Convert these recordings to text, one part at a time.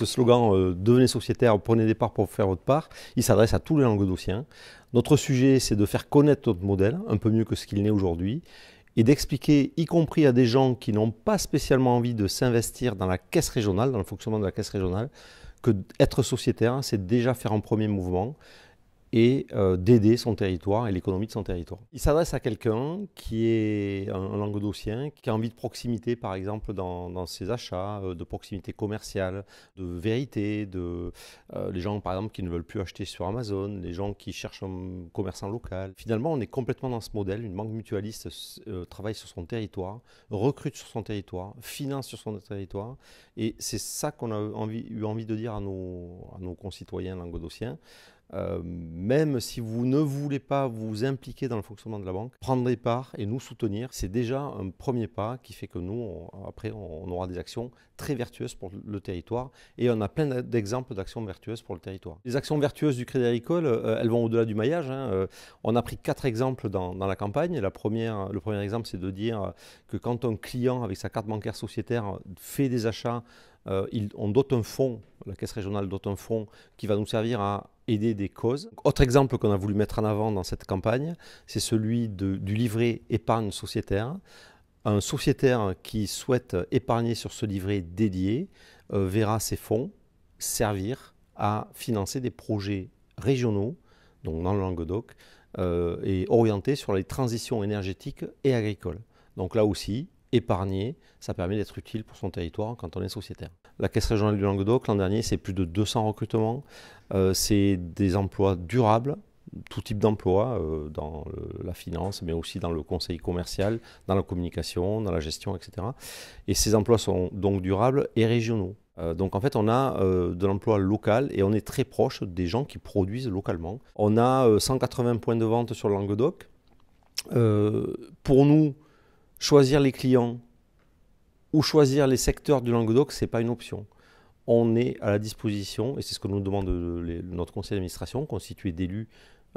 Ce slogan devenez sociétaire, prenez des parts pour faire votre part, il s'adresse à tous les Languedociens. Notre sujet, c'est de faire connaître notre modèle, un peu mieux que ce qu'il n'est aujourd'hui, et d'expliquer, y compris à des gens qui n'ont pas spécialement envie de s'investir dans la caisse régionale, dans le fonctionnement de la caisse régionale, que être sociétaire, c'est déjà faire un premier mouvement et d'aider son territoire et l'économie de son territoire. Il s'adresse à quelqu'un qui est un Languedocien, qui a envie de proximité, par exemple, dans ses achats, de proximité commerciale, de vérité, les gens, par exemple, qui ne veulent plus acheter sur Amazon, les gens qui cherchent un commerçant local. Finalement, on est complètement dans ce modèle. Une banque mutualiste travaille sur son territoire, recrute sur son territoire, finance sur son territoire. Et c'est ça qu'on a eu envie de dire à nos concitoyens languedociens. Même si vous ne voulez pas vous impliquer dans le fonctionnement de la banque, prendre des parts et nous soutenir, c'est déjà un premier pas qui fait que nous, après, on aura des actions très vertueuses pour le territoire et on a plein d'exemples d'actions vertueuses pour le territoire. Les actions vertueuses du Crédit Agricole, elles vont au-delà du maillage. On a pris 4 exemples dans la campagne. Le premier exemple, c'est de dire que quand un client avec sa carte bancaire sociétaire fait des achats, on dote un fonds, la Caisse régionale dote un fonds qui va nous servir à aider des causes. Autre exemple qu'on a voulu mettre en avant dans cette campagne, c'est celui du livret épargne sociétaire. Un sociétaire qui souhaite épargner sur ce livret dédié verra ses fonds servir à financer des projets régionaux, donc dans le Languedoc, et orientés sur les transitions énergétiques et agricoles. Donc là aussi, épargner, ça permet d'être utile pour son territoire quand on est sociétaire. La Caisse régionale du Languedoc, l'an dernier, c'est plus de 200 recrutements. C'est des emplois durables, tout type d'emploi, dans la finance, mais aussi dans le conseil commercial, dans la communication, dans la gestion, etc. Et ces emplois sont donc durables et régionaux. Donc en fait, on a de l'emploi local et on est très proche des gens qui produisent localement. On a 180 points de vente sur le Languedoc. Pour nous, choisir les clients ou choisir les secteurs du Languedoc, ce n'est pas une option. On est à la disposition, et c'est ce que nous demande notre conseil d'administration, constitué d'élus,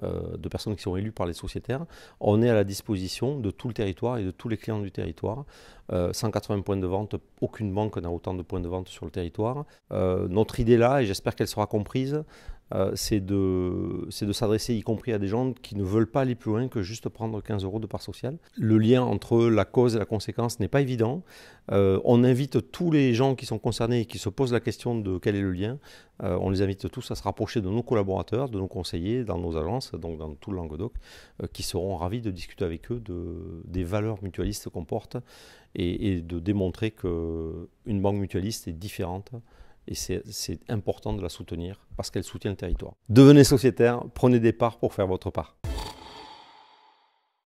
de personnes qui sont élues par les sociétaires. On est à la disposition de tout le territoire et de tous les clients du territoire. 180 points de vente, aucune banque n'a autant de points de vente sur le territoire. Notre idée là, et j'espère qu'elle sera comprise, c'est de s'adresser y compris à des gens qui ne veulent pas aller plus loin que juste prendre 15 € de part sociale. Le lien entre la cause et la conséquence n'est pas évident. On invite tous les gens qui sont concernés et qui se posent la question de quel est le lien. On les invite tous à se rapprocher de nos collaborateurs, de nos conseillers dans nos agences, donc dans tout le Languedoc, qui seront ravis de discuter avec eux des valeurs mutualistes qu'on porte et de démontrer qu'une banque mutualiste est différente. Et c'est important de la soutenir parce qu'elle soutient le territoire. Devenez sociétaire, prenez des parts pour faire votre part.